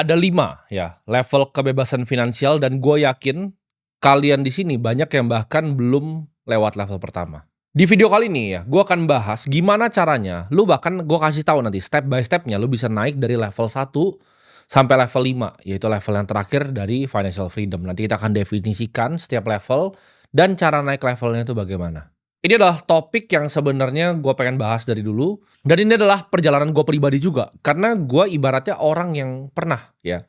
Ada 5 ya, level kebebasan finansial dan gue yakin kalian di sini banyak yang bahkan belum lewat level pertama. Di video kali ini ya, gue akan bahas gimana caranya, lu bahkan gue kasih tahu nanti step by step-nya lu bisa naik dari level 1 sampai level 5, yaitu level yang terakhir dari financial freedom. Nanti kita akan definisikan setiap level dan cara naik levelnya itu bagaimana. Ini adalah topik yang sebenarnya gue pengen bahas dari dulu, dan ini adalah perjalanan gue pribadi juga, karena gue ibaratnya orang yang pernah ya,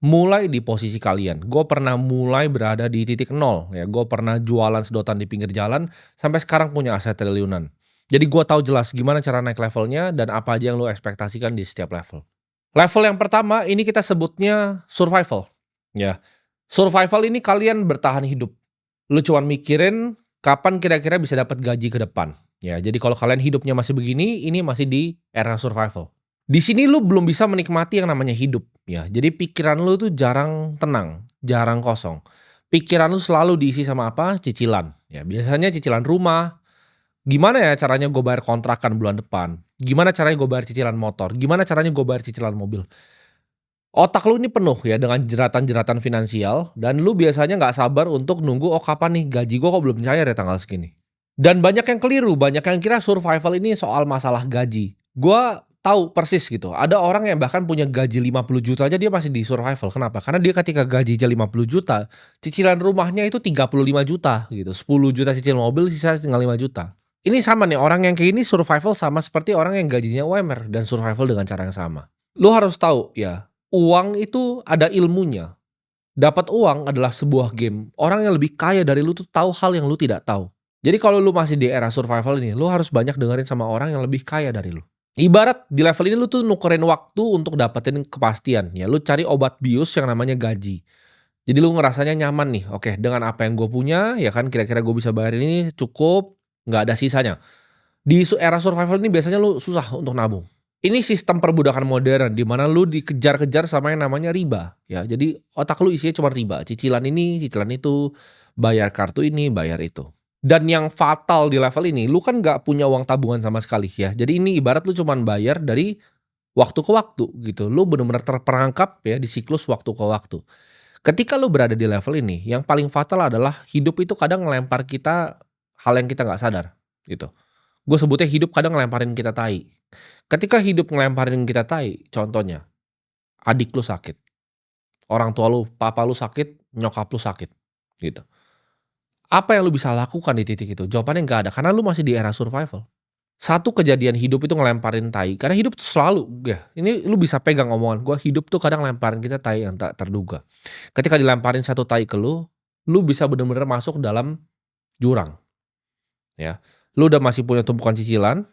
mulai di posisi kalian. Gue pernah mulai berada di titik nol ya, gue pernah jualan sedotan di pinggir jalan, sampai sekarang punya aset triliunan. Jadi gue tahu jelas gimana cara naik levelnya dan apa aja yang lo ekspektasikan di setiap level. Level yang pertama ini kita sebutnya survival ya. Survival ini kalian bertahan hidup. Lu cuman mikirin kapan kira-kira bisa dapat gaji ke depan. Ya, jadi kalau kalian hidupnya masih begini, ini masih di era survival. Di sini lu belum bisa menikmati yang namanya hidup, ya. Jadi pikiran lu tuh jarang tenang, jarang kosong. Pikiran lu selalu diisi sama apa? Cicilan. Ya, biasanya cicilan rumah. Gimana ya caranya gue bayar kontrakan bulan depan? Gimana caranya gue bayar cicilan motor? Gimana caranya gue bayar cicilan mobil? Otak lu ini penuh ya dengan jeratan-jeratan finansial dan lu biasanya nggak sabar untuk nunggu, "Oh kapan nih gaji gua kok belum cair ya tanggal segini." Dan banyak yang keliru, banyak yang kira survival ini soal masalah gaji. Gua tahu persis gitu, ada orang yang bahkan punya gaji 50 juta aja dia masih di survival. Kenapa? Karena dia ketika gajinya 50 juta, cicilan rumahnya itu 35 juta gitu, 10 juta cicil mobil, sisa tinggal 5 juta. Ini sama nih, orang yang kayak ini survival sama seperti orang yang gajinya UMR dan survival dengan cara yang sama. Lu harus tahu ya, uang itu ada ilmunya. Dapat uang adalah sebuah game. Orang yang lebih kaya dari lu tuh tahu hal yang lu tidak tahu. Jadi kalau lu masih di era survival ini, lu harus banyak dengerin sama orang yang lebih kaya dari lu. Ibarat di level ini lu tuh nukerin waktu untuk dapetin kepastian. Ya lu cari obat bius yang namanya gaji. Jadi lu ngerasanya nyaman nih. Oke, dengan apa yang gue punya, ya kan kira-kira gue bisa bayar ini cukup, nggak ada sisanya. Di era survival ini biasanya lu susah untuk nabung. Ini sistem perbudakan modern di mana lu dikejar-kejar sama yang namanya riba, ya. Jadi otak lu isinya cuma riba, cicilan ini, cicilan itu, bayar kartu ini, bayar itu. Dan yang fatal di level ini, lu kan nggak punya uang tabungan sama sekali ya. Jadi ini ibarat lu cuman bayar dari waktu ke waktu gitu. Lu bener-bener terperangkap ya di siklus waktu ke waktu. Ketika lu berada di level ini, yang paling fatal adalah hidup itu kadang ngelempar kita hal yang kita nggak sadar gitu. Gue sebutnya hidup kadang ngelemparin kita tai. Ketika hidup ngelemparin kita tai, contohnya, adik lu sakit, orang tua lu, papa lu sakit, nyokap lu sakit, gitu. Apa yang lu bisa lakukan di titik itu? Jawabannya nggak ada, karena lu masih di era survival. Satu kejadian hidup itu ngelemparin tai, karena hidup tuh selalu, ya, ini lu bisa pegang omongan gua, hidup tuh kadang ngelemparin kita tai yang tak terduga. Ketika dilemparin satu tai ke lu bisa bener-bener masuk dalam jurang, ya. Lu udah masih punya tumpukan cicilan,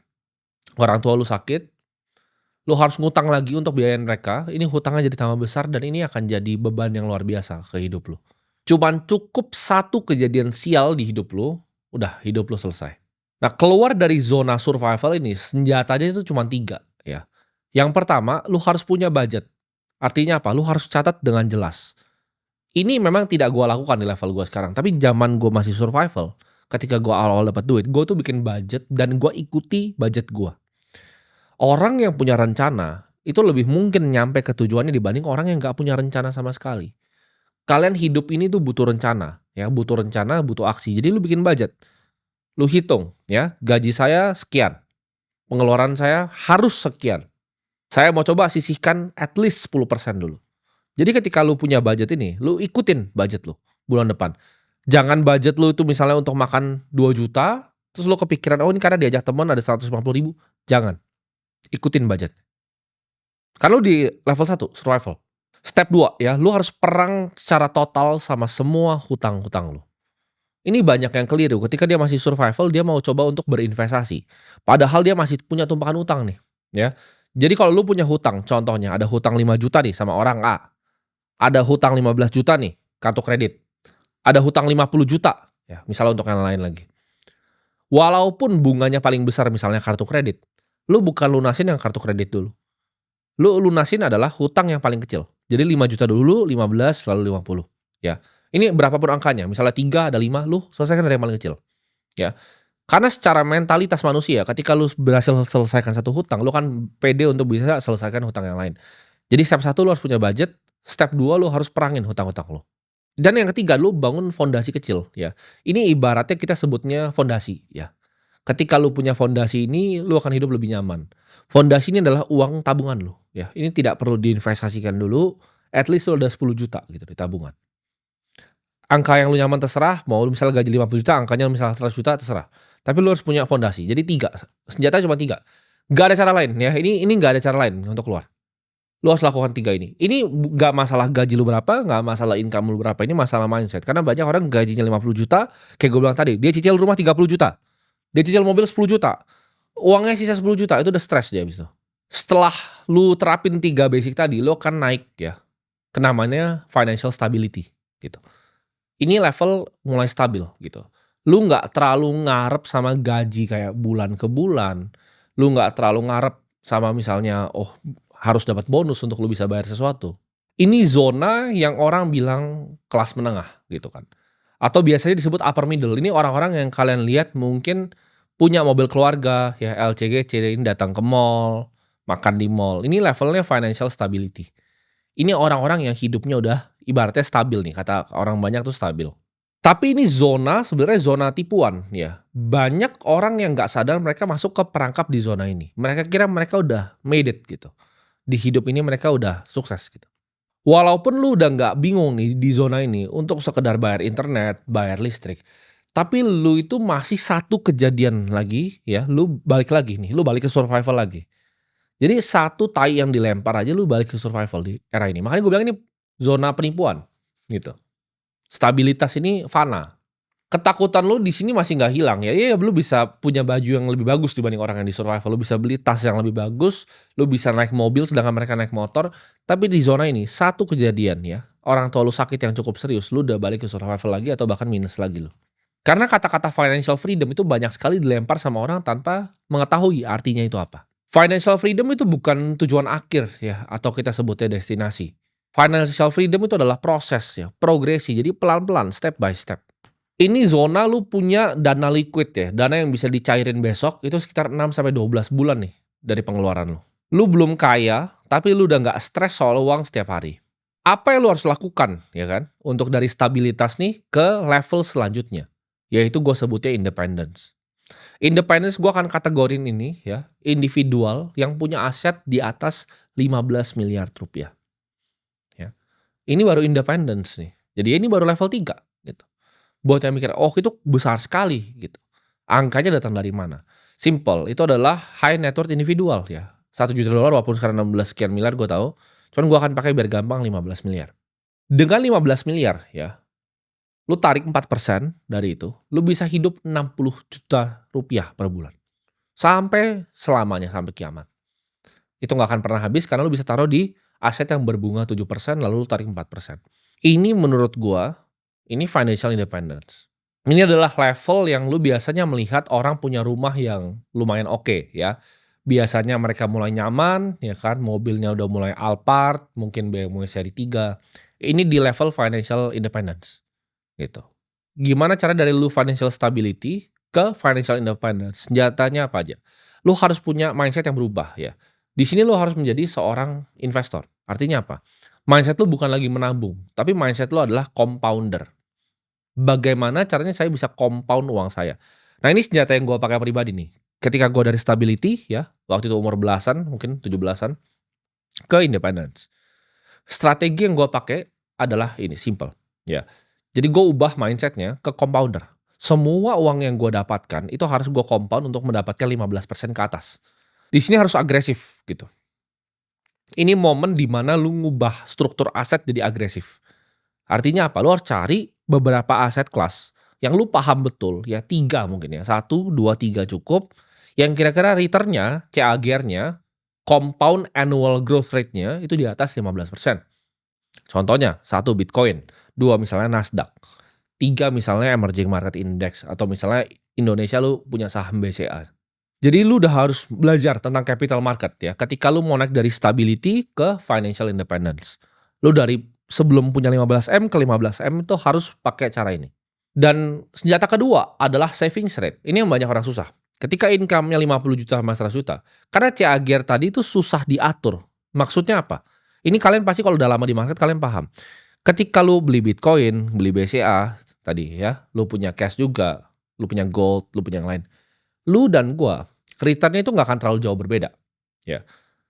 orang tua lu sakit, lu harus ngutang lagi untuk biayain mereka, ini hutangnya jadi tambah besar dan ini akan jadi beban yang luar biasa ke hidup lu. Cuman cukup satu kejadian sial di hidup lu, udah hidup lu selesai. Nah, keluar dari zona survival ini, senjatanya itu cuma 3 ya. Yang pertama, lu harus punya budget. Artinya apa? Lu harus catat dengan jelas. Ini memang tidak gua lakukan di level gua sekarang, tapi zaman gua masih survival, ketika gua awal-awal dapat duit, gua tuh bikin budget dan gua ikuti budget gua. Orang yang punya rencana, itu lebih mungkin nyampe ke tujuannya dibanding orang yang nggak punya rencana sama sekali. Kalian hidup ini tuh butuh rencana, ya, butuh rencana, butuh aksi. Jadi lu bikin budget, lu hitung, ya, gaji saya sekian, pengeluaran saya harus sekian. Saya mau coba sisihkan at least 10% dulu. Jadi ketika lu punya budget ini, lu ikutin budget lu bulan depan. Jangan budget lu itu misalnya untuk makan 2 juta, terus lu kepikiran, "Oh ini karena diajak teman ada 150.000." Jangan. Ikutin budget. Kan lu di level 1 survival. Step 2 ya, lu harus perang secara total sama semua hutang-hutang lu. Ini banyak yang keliru, ketika dia masih survival, dia mau coba untuk berinvestasi. Padahal dia masih punya tumpukan hutang nih, ya. Jadi kalau lu punya hutang, contohnya ada hutang 5 juta nih sama orang A, ada hutang 15 juta nih, kartu kredit, ada hutang 50 juta, ya, misalnya untuk yang lain lagi. Walaupun bunganya paling besar misalnya kartu kredit, lu bukan lunasin yang kartu kredit dulu. Lu lunasin adalah hutang yang paling kecil. Jadi 5 juta dulu, 15, lalu 50, ya. Ini berapapun angkanya, misalnya 3 ada 5, lu selesaikan dari yang paling kecil, ya. Karena secara mentalitas manusia, ketika lu berhasil selesaikan satu hutang, lu kan pede untuk bisa selesaikan hutang yang lain. Jadi step 1 lu harus punya budget, step 2 lu harus perangin hutang-hutang lu. Dan yang ketiga lu bangun fondasi kecil ya. Ini ibaratnya kita sebutnya fondasi ya. Ketika lu punya fondasi ini, lu akan hidup lebih nyaman. Fondasi ini adalah uang tabungan lu ya. Ini tidak perlu diinvestasikan dulu, at least lu ada 10 juta gitu di tabungan. Angka yang lu nyaman terserah, mau lu misalnya gaji 50 juta, angkanya misalnya 100 juta terserah. Tapi lu harus punya fondasi. Jadi 3, senjata cuma 3. Nggak ada cara lain ya, ini nggak ada cara lain untuk keluar. Lu harus lakukan 3 ini. Ini nggak masalah gaji lu berapa, nggak masalah income lu berapa, ini masalah mindset. Karena banyak orang gajinya 50 juta, kayak gue bilang tadi, dia cicil rumah 30 juta. Dia cicil mobil 10 juta. Uangnya sisa 10 juta, itu udah stres dia abis itu. Setelah lu terapin 3 basic tadi, lu akan naik ya, ke namanya financial stability gitu. Ini level mulai stabil gitu. Lu nggak terlalu ngarep sama gaji kayak bulan ke bulan. Lu nggak terlalu ngarep sama misalnya, oh harus dapat bonus untuk lu bisa bayar sesuatu. Ini zona yang orang bilang kelas menengah gitu kan. Atau biasanya disebut upper middle. Ini orang-orang yang kalian lihat mungkin punya mobil keluarga ya, LCGC, ini datang ke mall, makan di mall. Ini levelnya financial stability. Ini orang-orang yang hidupnya udah ibaratnya stabil nih, kata orang banyak tuh stabil. Tapi ini zona sebenarnya zona tipuan ya. Banyak orang yang nggak sadar mereka masuk ke perangkap di zona ini. Mereka kira mereka udah made it gitu. Di hidup ini mereka udah sukses gitu. Walaupun lu udah nggak bingung nih di zona ini untuk sekedar bayar internet, bayar listrik. Tapi lu itu masih satu kejadian lagi ya, lu balik lagi nih, lu balik ke survival lagi. Jadi satu tai yang dilempar aja lu balik ke survival di era ini. Makanya gue bilang ini zona penipuan gitu. Stabilitas ini fana. Ketakutan lu di sini masih nggak hilang ya. Iya, lu bisa punya baju yang lebih bagus dibanding orang yang di survival. Lu bisa beli tas yang lebih bagus, lu bisa naik mobil sedangkan mereka naik motor. Tapi di zona ini satu kejadian ya, orang tua lu sakit yang cukup serius, lu udah balik ke survival lagi atau bahkan minus lagi lu. Karena kata-kata financial freedom itu banyak sekali dilempar sama orang tanpa mengetahui artinya itu apa. Financial freedom itu bukan tujuan akhir ya, atau kita sebutnya destinasi. Financial freedom itu adalah proses ya, progresi. Jadi pelan-pelan, step by step. Ini zona lu punya dana liquid ya, dana yang bisa dicairin besok itu sekitar 6-12 bulan nih dari pengeluaran lu. Lu belum kaya, tapi lu udah nggak stres soal uang setiap hari. Apa yang lu harus lakukan ya kan, untuk dari stabilitas nih ke level selanjutnya, yaitu gue sebutnya independence. Independence gue akan kategorin ini ya, individual yang punya aset di atas 15 miliar rupiah. Ya. Ini baru independence nih. Jadi ini baru level 3 gitu. Buat yang mikir, oh itu besar sekali gitu. Angkanya datang dari mana? Simple, itu adalah high net worth individual ya. 1 juta dolar walaupun sekarang 16 sekian miliar gue tahu. Cuman gue akan pakai biar gampang 15 miliar. Dengan 15 miliar ya, lu tarik 4% dari itu, lu bisa hidup 60 juta rupiah per bulan. Sampai selamanya, sampai kiamat. Itu gak akan pernah habis karena lu bisa taruh di aset yang berbunga 7% lalu lu tarik 4%. Ini menurut gua, ini financial independence. Ini adalah level yang lu biasanya melihat orang punya rumah yang lumayan oke ya. Biasanya mereka mulai nyaman ya kan, mobilnya udah mulai Alphard, mungkin BMW seri 3. Ini di level financial independence gitu. Gimana cara dari lu financial stability ke financial independence? Senjatanya apa aja? Lu harus punya mindset yang berubah ya. Di sini lu harus menjadi seorang investor. Artinya apa? Mindset lu bukan lagi menabung, tapi mindset lu adalah compounder. Bagaimana caranya saya bisa compound uang saya? Nah ini senjata yang gue pakai pribadi nih. Ketika gue dari stability ya, waktu itu umur belasan, mungkin 17-an, ke independence. Strategi yang gue pakai adalah ini, simple. Ya. Jadi gue ubah mindsetnya ke compounder. Semua uang yang gue dapatkan itu harus gue compound untuk mendapatkan 15% ke atas. Di sini harus agresif gitu. Ini momen dimana lu ngubah struktur aset jadi agresif. Artinya apa? Lu harus cari beberapa aset kelas yang lu paham betul ya, 3 mungkin ya, 1, 2, 3 cukup. Yang kira-kira returnnya, CAGR-nya, compound annual growth rate-nya itu di atas 15%. Contohnya, 1 Bitcoin, 2 misalnya Nasdaq, 3 misalnya emerging market index, atau misalnya Indonesia lu punya saham BCA. Jadi lu udah harus belajar tentang capital market ya, ketika lu mau naik dari stability ke financial independence. Lu dari sebelum punya 15M ke 15M itu harus pakai cara ini. Dan senjata kedua adalah savings rate. Ini yang banyak orang susah. Ketika income-nya 50 juta sama 100 juta, karena CAGR tadi itu susah diatur. Maksudnya apa? Ini kalian pasti kalau udah lama di market kalian paham. Ketika lu beli Bitcoin, beli BCA tadi ya, lu punya cash juga, lu punya gold, lu punya yang lain. Lu dan gua, return-nya itu nggak akan terlalu jauh berbeda, ya.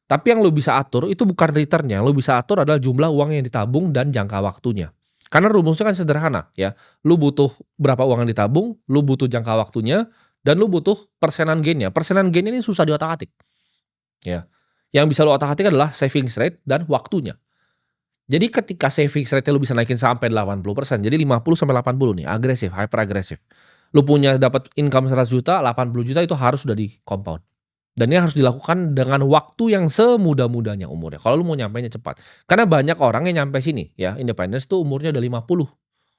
Tapi yang lu bisa atur itu bukan return-nya, lu bisa atur adalah jumlah uang yang ditabung dan jangka waktunya. Karena rumusnya kan sederhana ya, lu butuh berapa uang yang ditabung, lu butuh jangka waktunya, dan lu butuh persenan gain-nya. Persenan gain ini susah diotak-atik, ya. Yang bisa lu otak-atik adalah savings rate dan waktunya. Jadi ketika savings rate-nya lu bisa naikin sampai 80%, jadi 50 sampai 80 nih, agresif, hyper agresif. Lu punya dapat income 100 juta, 80 juta itu harus sudah di compound. Dan ini harus dilakukan dengan waktu yang semudah-mudahnya umurnya. Kalau lu mau nyampainya cepat. Karena banyak orang yang nyampe sini ya, independence tuh umurnya udah 50,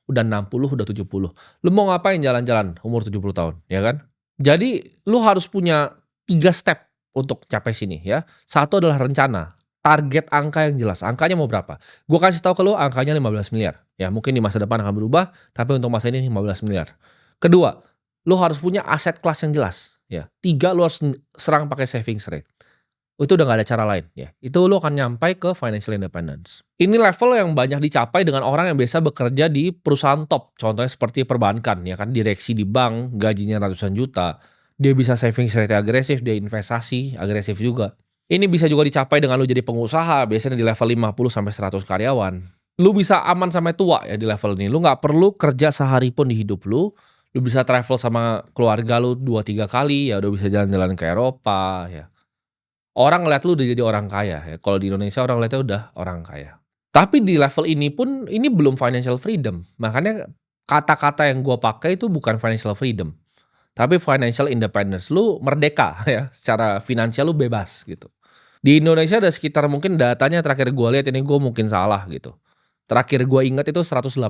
udah 60, udah 70. Lu mau ngapain jalan-jalan umur 70 tahun, ya kan? Jadi lu harus punya 3 step untuk capai sini ya. Satu adalah rencana. Target angka yang jelas. Angkanya mau berapa? Gue kasih tahu ke lu angkanya 15 miliar. Ya mungkin di masa depan akan berubah, tapi untuk masa ini 15 miliar. Kedua, lu harus punya aset kelas yang jelas. Ya. 3, lu harus serang pakai savings rate. Itu udah gak ada cara lain. Ya. Itu lu akan nyampai ke financial independence. Ini level yang banyak dicapai dengan orang yang biasa bekerja di perusahaan top. Contohnya seperti perbankan. Ya kan, direksi di bank, gajinya ratusan juta. Dia bisa savings rate agresif, dia investasi agresif juga. Ini bisa juga dicapai dengan lu jadi pengusaha, biasanya di level 50 sampai 100 karyawan. Lu bisa aman sampai tua ya di level ini. Lu nggak perlu kerja sehari pun di hidup lu. Lu bisa travel sama keluarga lu 2-3 kali, ya udah bisa jalan-jalan ke Eropa ya. Orang ngeliat lu udah jadi orang kaya ya. Kalau di Indonesia orang ngeliatnya udah orang kaya. Tapi di level ini pun ini belum financial freedom. Makanya kata-kata yang gua pakai itu bukan financial freedom. Tapi financial independence, lu merdeka ya, secara finansial lu bebas gitu. Di Indonesia ada sekitar mungkin datanya terakhir gua lihat ini gua mungkin salah gitu. Terakhir gua ingat itu 180.000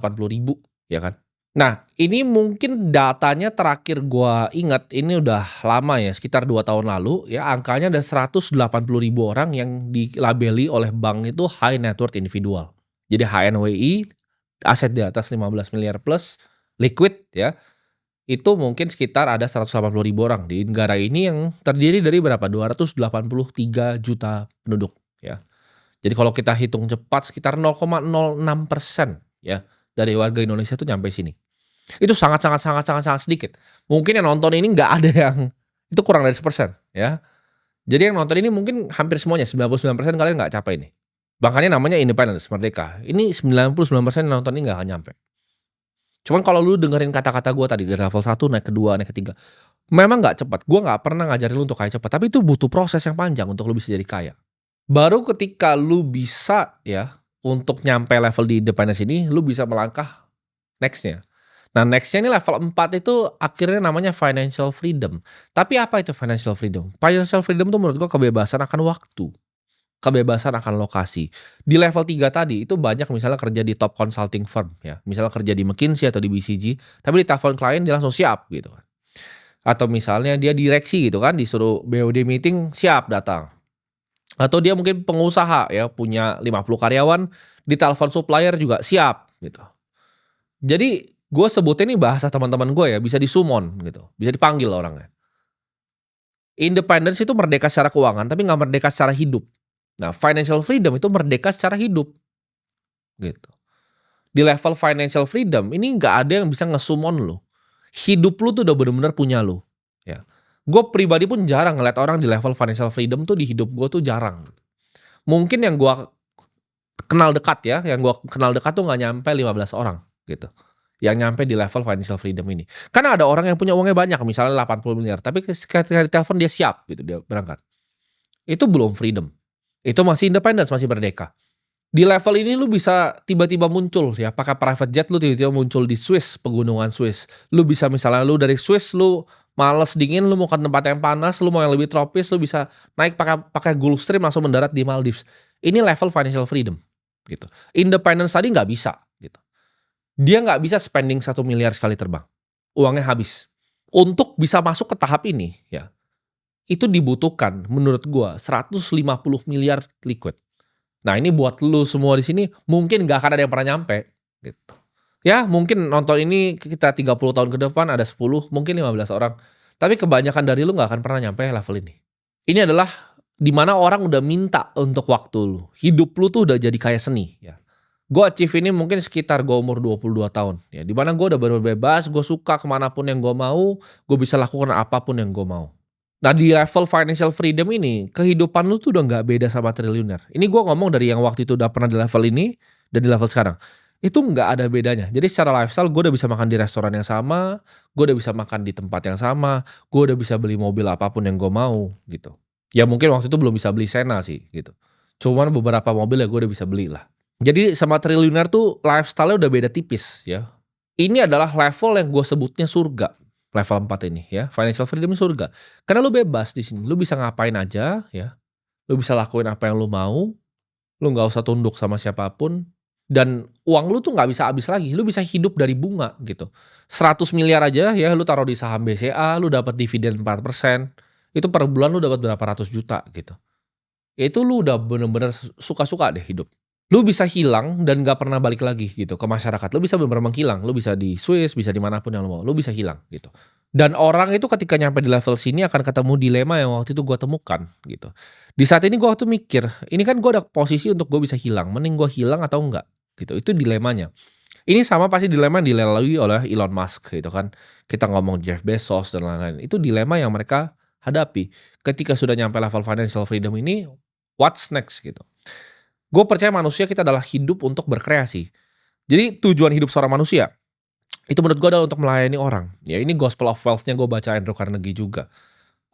ya kan. Nah, ini mungkin datanya terakhir gua ingat ini udah lama ya, sekitar 2 tahun lalu ya, angkanya ada 180.000 orang yang dilabeli oleh bank itu high net worth individual. Jadi HNWI, aset di atas 15 miliar plus, liquid ya. Itu mungkin sekitar ada 180.000 orang di negara ini yang terdiri dari berapa? 283 juta penduduk ya. Jadi kalau kita hitung cepat sekitar 0,06% ya dari warga Indonesia itu nyampe sini. Itu sangat sedikit. Mungkin yang nonton ini nggak ada yang itu kurang dari 1% ya. Jadi yang nonton ini mungkin hampir semuanya 99% kalian nggak capai nih. Makanya namanya independence, merdeka. Ini 99% yang nonton ini nggak akan nyampe. Cuman kalau lu dengerin kata-kata gue tadi dari level 1 naik ke 2, naik ke 3. Memang nggak cepat. Gue nggak pernah ngajarin lu untuk kaya cepat. Tapi itu butuh proses yang panjang untuk lu bisa jadi kaya. Baru ketika lu bisa ya untuk nyampe level di independence ini, lu bisa melangkah next-nya. Nah next-nya ini level 4 itu akhirnya namanya financial freedom. Tapi apa itu financial freedom? Financial freedom tuh menurut gue kebebasan akan waktu. Kebebasan akan lokasi. Di level 3 tadi itu banyak misalnya kerja di top consulting firm ya. Misalnya kerja di McKinsey atau di BCG, tapi ditelepon klien dia langsung siap gitu kan. Atau misalnya dia direksi gitu kan, disuruh BOD meeting siap datang. Atau dia mungkin pengusaha ya, punya 50 karyawan, ditelepon supplier juga siap gitu. Jadi gue sebutnya ini bahasa teman-teman gue ya, bisa disummon gitu, bisa dipanggil orangnya. Independence itu merdeka secara keuangan tapi nggak merdeka secara hidup. Nah, financial freedom itu merdeka secara hidup, gitu. Di level financial freedom ini nggak ada yang bisa nge-summon lu. Hidup lu tuh udah bener-bener punya lu, ya. Gue pribadi pun jarang ngeliat orang di level financial freedom tuh di hidup gue tuh jarang. Mungkin yang gue kenal dekat ya, yang gue kenal dekat tuh nggak nyampe 15 orang, gitu. Yang nyampe di level financial freedom ini. Karena ada orang yang punya uangnya banyak, misalnya 80 miliar, tapi ketika ditelepon dia siap gitu, dia berangkat. Itu belum freedom. Itu masih independence, masih merdeka. Di level ini lu bisa tiba-tiba muncul ya, pakai private jet lu tiba-tiba muncul di Swiss, pegunungan Swiss. Lu bisa misalnya lu dari Swiss lu males dingin, lu mau ke tempat yang panas, lu mau yang lebih tropis, lu bisa naik pakai Gulfstream langsung mendarat di Maldives. Ini level financial freedom gitu. Independence tadi nggak bisa gitu. Dia nggak bisa spending 1 miliar sekali terbang. Uangnya habis. Untuk bisa masuk ke tahap ini ya, itu dibutuhkan menurut gua 150 miliar liquid. Nah ini buat lu semua di sini mungkin gak akan ada yang pernah nyampe gitu. Ya mungkin nonton ini kita 30 tahun ke depan ada 10, mungkin 15 orang. Tapi kebanyakan dari lu gak akan pernah nyampe level ini. Ini adalah Di mana orang udah minta untuk waktu lu. Hidup lu tuh udah jadi kayak seni ya. Gue achieve ini mungkin sekitar gue umur 22 tahun ya. Di mana gue udah bener bebas, gue suka kemana pun yang gue mau, gue bisa lakukan apapun yang gue mau. Nah di level financial freedom ini, kehidupan lu tuh udah nggak beda sama triliuner. Ini gue ngomong dari yang waktu itu udah pernah di level ini dan di level sekarang. Itu nggak ada bedanya. Jadi secara lifestyle gue udah bisa makan di restoran yang sama, gue udah bisa makan di tempat yang sama, gue udah bisa beli mobil apapun yang gue mau gitu. Ya mungkin waktu itu belum bisa beli Sena sih gitu. Cuman beberapa mobil ya gue udah bisa beli lah. Jadi sama triliuner tuh lifestyle-nya udah beda tipis ya. Ini adalah level yang gue sebutnya surga. Level 4 ini ya, financial freedom ini surga. Karena lu bebas di sini, lu bisa ngapain aja ya. Lu bisa lakuin apa yang lu mau, lu nggak usah tunduk sama siapapun, dan uang lu tuh nggak bisa habis lagi. Lu bisa hidup dari bunga gitu. 100 miliar aja ya, lu taruh di saham BCA, lu dapat dividen 4%. Itu per bulan lu dapat berapa ratus juta gitu. Ya itu lu udah bener-bener suka-suka deh hidup. Lu bisa hilang dan nggak pernah balik lagi gitu ke masyarakat. Lu bisa bener-bener menghilang. Lu bisa di Swiss, bisa di manapun yang lu mau. Lu bisa hilang gitu. Dan orang itu ketika nyampe di level sini akan ketemu dilema yang waktu itu gue temukan gitu. Di saat ini gue waktu mikir, ini kan gue ada posisi untuk gue bisa hilang. Mending gue hilang atau enggak gitu. Itu dilemanya. Ini sama pasti dilema yang dilalui oleh Elon Musk gitu kan. Kita ngomong Jeff Bezos dan lain-lain. Itu dilema yang mereka hadapi. Ketika sudah nyampe level financial freedom ini, what's next gitu. Gue percaya manusia kita adalah hidup untuk berkreasi. Jadi tujuan hidup seorang manusia, itu menurut gue adalah untuk melayani orang. Ya ini Gospel of Wealth-nya gue baca Andrew Carnegie juga.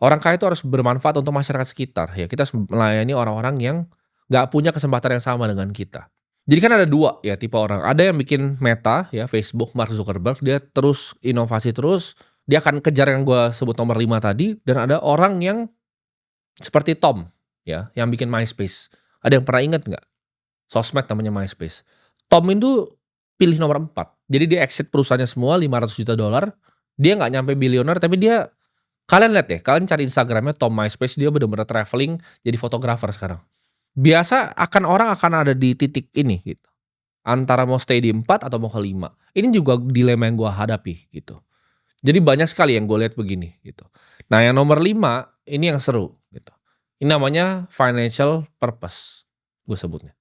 Orang kaya itu harus bermanfaat untuk masyarakat sekitar. Ya kita harus melayani orang-orang yang gak punya kesempatan yang sama dengan kita. Jadi kan ada dua ya tipe orang. Ada yang bikin Meta, ya Facebook, Mark Zuckerberg, dia terus inovasi terus. Dia akan kejar yang gue sebut nomor 5 tadi. Dan ada orang yang seperti Tom, ya, yang bikin MySpace. Ada yang pernah ingat nggak? Sosmed namanya MySpace. Tom itu pilih nomor 4. Jadi dia exit perusahaannya semua 500 juta dolar. Dia nggak nyampe bilioner, tapi dia, kalian lihat deh, kalian cari Instagramnya Tom MySpace, dia bener-bener traveling jadi fotografer sekarang. Biasa orang akan ada di titik ini gitu. Antara mau stay di 4 atau mau ke 5. Ini juga dilema yang gue hadapi gitu. Jadi banyak sekali yang gue lihat begini gitu. Nah yang nomor 5 ini yang seru gitu. Ini namanya financial purpose, gue sebutnya.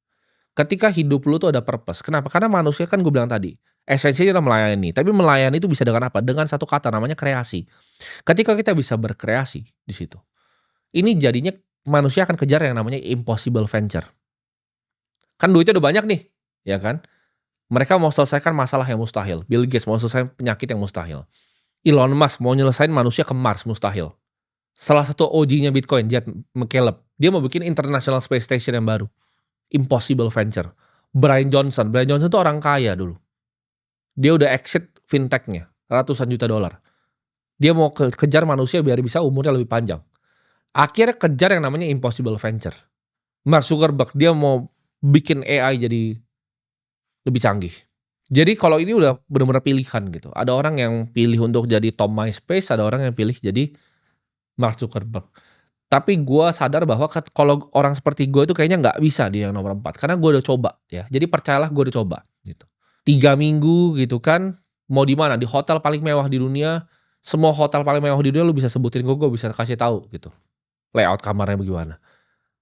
Ketika hidup lu tuh ada purpose. Kenapa? Karena manusia kan gue bilang tadi, esensinya adalah melayani. Tapi melayani itu bisa dengan apa? Dengan satu kata namanya kreasi. Ketika kita bisa berkreasi di situ, ini jadinya manusia akan kejar yang namanya impossible venture. Kan duitnya udah banyak nih, ya kan? Mereka mau selesaikan masalah yang mustahil. Bill Gates mau selesaikan penyakit yang mustahil. Elon Musk mau nyelesain manusia ke Mars, mustahil. Salah satu OG-nya Bitcoin, Jed McCaleb, dia mau bikin International Space Station yang baru. Impossible venture. Brian Johnson itu orang kaya dulu. Dia udah exit fintech-nya, ratusan juta dolar. Dia mau kejar manusia biar bisa umurnya lebih panjang. Akhirnya kejar yang namanya impossible venture. Mark Zuckerberg, dia mau bikin AI jadi lebih canggih. Jadi kalau ini udah benar-benar pilihan gitu. Ada orang yang pilih untuk jadi Tom MySpace, ada orang yang pilih jadi Mark Zuckerberg. Tapi gue sadar bahwa kalau orang seperti gue itu kayaknya nggak bisa di yang nomor 4. Karena gue udah coba ya. Jadi percayalah gue udah coba gitu. 3 minggu gitu kan. Mau di mana? Di hotel paling mewah di dunia. Semua hotel paling mewah di dunia lu bisa sebutin gue bisa kasih tahu gitu. Layout kamarnya bagaimana.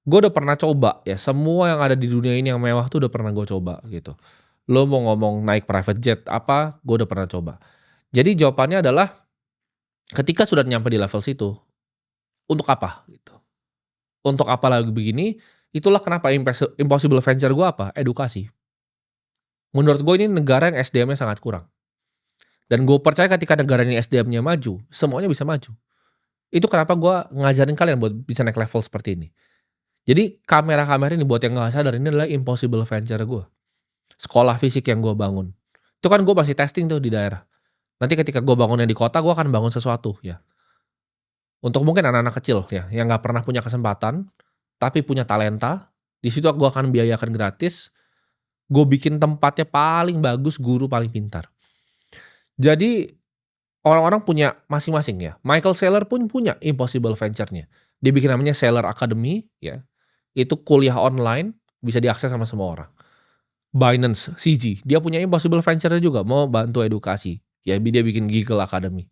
Gue udah pernah coba ya. Semua yang ada di dunia ini yang mewah tuh udah pernah gue coba gitu. Lo mau ngomong naik private jet apa, gue udah pernah coba. Jadi jawabannya adalah ketika sudah nyampe di level situ, untuk apa gitu. Untuk apa lagi begini, itulah kenapa impossible venture gue apa? Edukasi. Menurut gue ini negara yang SDM-nya sangat kurang. Dan gue percaya ketika negara ini SDM-nya maju, semuanya bisa maju. Itu kenapa gue ngajarin kalian buat bisa naik level seperti ini. Jadi kamera-kamera ini buat yang gak sadar, ini adalah impossible venture gue. Sekolah fisik yang gue bangun. Itu kan gue masih testing tuh di daerah. Nanti ketika gue bangunnya di kota, gue akan bangun sesuatu ya. Untuk mungkin anak-anak kecil ya, yang gak pernah punya kesempatan, tapi punya talenta, di situ gue akan biayakan gratis, gue bikin tempatnya paling bagus, guru paling pintar. Jadi orang-orang punya masing-masing ya. Michael Saylor pun punya impossible venture-nya. Dia bikin namanya Saylor Academy ya. Itu kuliah online, bisa diakses sama semua orang. Binance, CG, dia punya impossible venture-nya juga, mau bantu edukasi. Ya dia bikin Giggle Academy.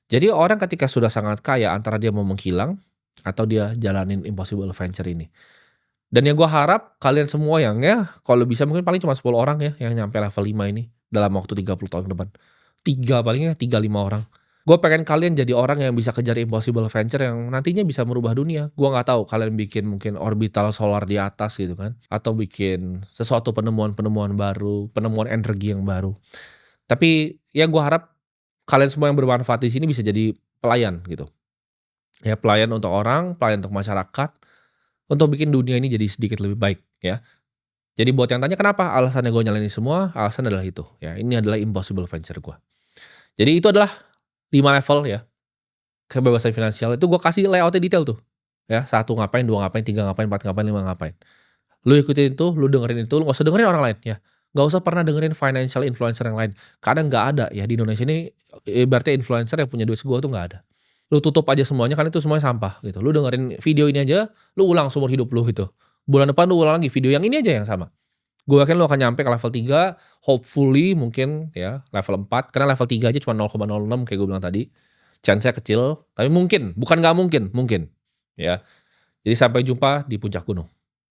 Jadi orang ketika sudah sangat kaya, antara dia mau menghilang, atau dia jalanin impossible venture ini. Dan yang gue harap kalian semua yang ya kalau bisa mungkin paling cuma 10 orang ya yang nyampe level 5 ini dalam waktu 30 tahun ke depan. 3 palingnya 3, 5 orang. Gue pengen kalian jadi orang yang bisa kejar impossible venture yang nantinya bisa merubah dunia. Gue nggak tahu kalian bikin mungkin orbital solar di atas gitu kan, atau bikin sesuatu penemuan-penemuan baru, penemuan energi yang baru. Tapi ya gue harap kalian semua yang bermanfaat di sini bisa jadi pelayan gitu. Ya pelayan untuk orang, pelayan untuk masyarakat, untuk bikin dunia ini jadi sedikit lebih baik ya. Jadi buat yang tanya kenapa alasannya gue nyalain ini semua, alasan adalah itu ya. Ini adalah impossible venture gue. Jadi itu adalah 5 level ya kebebasan finansial. Itu gue kasih layoutnya detail tuh ya. 1 ngapain, 2 ngapain, 3 ngapain, 4 ngapain, 5 ngapain. Lu ikutin itu, lu dengerin itu, lu gak usah dengerin orang lain ya. Gak usah pernah dengerin financial influencer yang lain. Kadang gak ada ya di Indonesia ini, ibaratnya influencer yang punya duit segua tuh gak ada. Lu tutup aja semuanya kan itu semuanya sampah gitu. Lu dengerin video ini aja, lu ulang seumur hidup lu gitu. Bulan depan lu ulang lagi video yang ini aja yang sama. Gue yakin lu akan nyampe ke level 3, hopefully mungkin ya level 4, karena level 3 aja cuma 0,06 kayak gue bilang tadi. Chance-nya kecil, tapi mungkin, bukan gak mungkin, mungkin ya. Jadi sampai jumpa di puncak gunung.